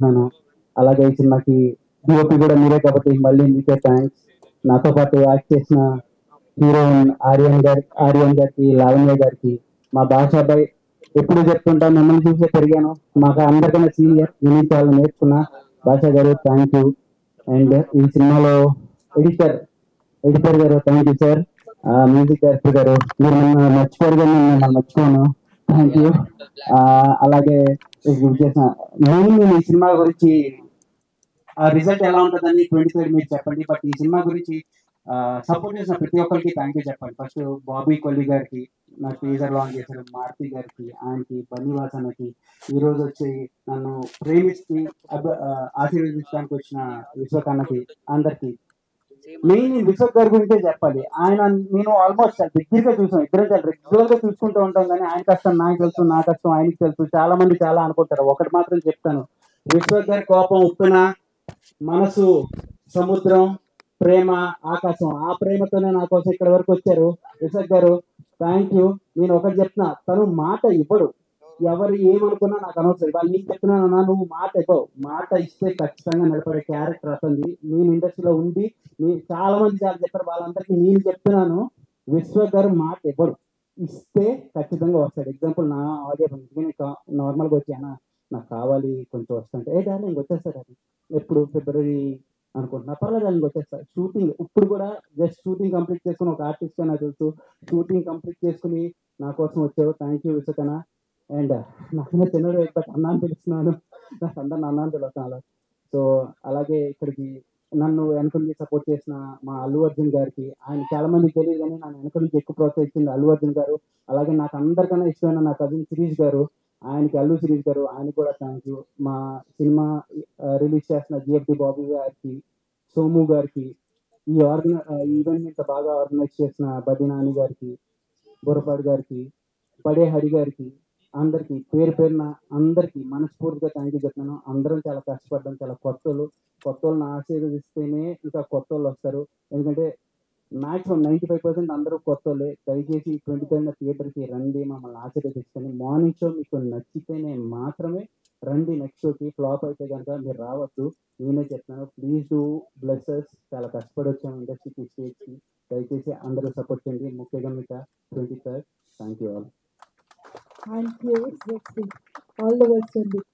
చెప్తున్నాను. అలాగే ఈ సినిమాకి డిఓపి కూడా మీరే కాబట్టి మళ్ళీ మీకే థ్యాంక్స్. నాతో పాటు యాక్ట్ చేసిన హీరోయిన్ ఆర్యన్ గారికి, లావణ్య గారికి, మా భాషాబాయ్ ఎప్పుడు చెప్తుంటా మిమ్మల్ని చూసే పెరిగాను. మాకు అందరికన్నా సీనియర్, నేను చాలా నేర్చుకున్నా. భాషా గారు థ్యాంక్ యూ. అండ్ ఈ సినిమాలో ఎడిటర్ ఎడిటర్ గారు thank you sir. Music director గారు మీరు నన్ను మర్చిపోరు కానీ నేను మిమ్మల్ని మర్చిపోను. Thank you. అలాగే ఇది చేసిన మెయిన్ ఈ సినిమా గురించి ఆ రిజల్ట్ ఎలా ఉంటుందని 23 మీరు చెప్పండి. బట్ ఈ సినిమా గురించి సపోర్ట్ చేసిన ప్రతి ఒక్కరికి థ్యాంక్ యూ చెప్పండి. ఫస్ట్ బాబీ కొల్లి గారికి, నా టీజర్ లాంచ్ చేసిన మారుతి గారికి, ఆయనకి, బన్నీవాసనకి, ఈ రోజు వచ్చి నన్ను ప్రేమిస్తూ ఆశీర్వదించడానికి వచ్చిన విశ్వకన్నకి, అందరికి మెయిన్ విశ్వక్ గారి గురించే చెప్పాలి. ఆయన నేను ఆల్మోస్ట్ దగ్గరగా చూసాం, ఇద్దరు చాలా రెగ్యులర్ గా చూసుకుంటూ ఉంటాం. కానీ ఆయన కష్టం నాకు తెలుసు, నా కష్టం ఆయనకి తెలుసు. చాలా మంది చాలా అనుకుంటారు. ఒకటి మాత్రం చెప్తాను, విశ్వక్ గారి కోపం ఉప్పిన, మనసు సముద్రం, ప్రేమ ఆకాశం. ఆ ప్రేమతోనే నా కోసం ఇక్కడ వరకు వచ్చారు విశ్వక్ గారు. Thank you. నేను ఒకటి చెప్తున్నా, తను మాట ఇవ్వడు. ఎవరు ఏమనుకున్నా నాకు అనవసరం. ఇవాళ నీకు చెప్తున్నాను అన్నా, నువ్వు మాట ఇవ్వవు. మాట ఇస్తే ఖచ్చితంగా నిలబడే క్యారెక్టర్ అతనిది. నేను ఇండస్ట్రీలో ఉండి చాలా మంది చాలా చెప్పారు, వాళ్ళందరికీ నేను చెప్తున్నాను, విశ్వక్ గారు మాట ఇవ్వడు. ఇస్తే ఖచ్చితంగా వస్తాడు. ఎగ్జాంపుల్ నా ఆడియో నార్మల్గా వచ్చానా, నాకు కావాలి కొంచెం వస్తుంటే, ఏ డార్లింగ్ వచ్చేస్తాడు. అది ఎప్పుడు ఫిబ్రవరి అనుకుంటున్నా, పర్లేదు దానికి వచ్చేస్తారు. షూటింగ్ ఇప్పుడు కూడా జస్ట్ షూటింగ్ కంప్లీట్ చేసుకుని, ఒక ఆర్టిస్ట్ నాకు తెలుసు, షూటింగ్ కంప్లీట్ చేసుకుని నా కోసం వచ్చావు. Thank you విశ్వకన్న. అండ్ నాకు చిన్నడు అన్నా అని పిలుస్తున్నాను, నాకు అందరిని అన్నా అని పిలుస్తాను. సో అలాగే ఇక్కడికి నన్ను వెనక నుంచి సపోర్ట్ చేసిన మా అల్లు అర్జున్ గారికి, ఆయన చాలా మందికి తెలియదు కానీ నన్ను వెనక నుంచి ఎక్కువ ప్రోత్సహించింది అల్లు అర్జున్ గారు. అలాగే నాకు అందరికన్నా ఇష్టమైన నా కజిన్ శిరీష్ గారు, ఆయనకి అల్లు శిరీష్ గారు, ఆయనకి కూడా థ్యాంక్ యూ. మా సినిమా రిలీజ్ చేసిన జిఎఫ్టి బాబు గారికి, సోము గారికి, ఈ ఈవెంట్ ఇంత బాగా ఆర్గనైజ్ చేసిన బది నాని గారికి, బుర్రపాడు గారికి, పడే హరి గారికి, అందరికి పేరు పేరున అందరికి మనస్ఫూర్తిగా థ్యాంక్ యూ చెప్తున్నాను. అందరం చాలా కష్టపడ్డాం. చాలా కొత్త వాళ్ళని ఆశీర్వదిస్తేనే ఇంకా కొత్త వాళ్ళు వస్తారు. ఎందుకంటే మాక్సిమం 95% అందరూ కొత్త వాళ్ళే. దయచేసి 23 థియేటర్కి రండి, మమ్మల్ని ఆశీర్వదిస్తుంది. మార్నింగ్ షో మీకు నచ్చితేనే మాత్రమే రండి. నెక్స్ట్ షోకి ఫ్లాప్ అయితే కనుక మీరు రావద్దు. నేనే చెప్తాను, ప్లీజ్ డూ బ్లెస్సెస్. చాలా కష్టపడి వచ్చాము ఇండస్ట్రీకి, స్టేజ్కి. దయచేసి అందరూ సపోర్ట్ చేయండి. ముఖ్యంగా మీకు 23. Thank you all. Thank you, Swasti. All the best, Sandeep.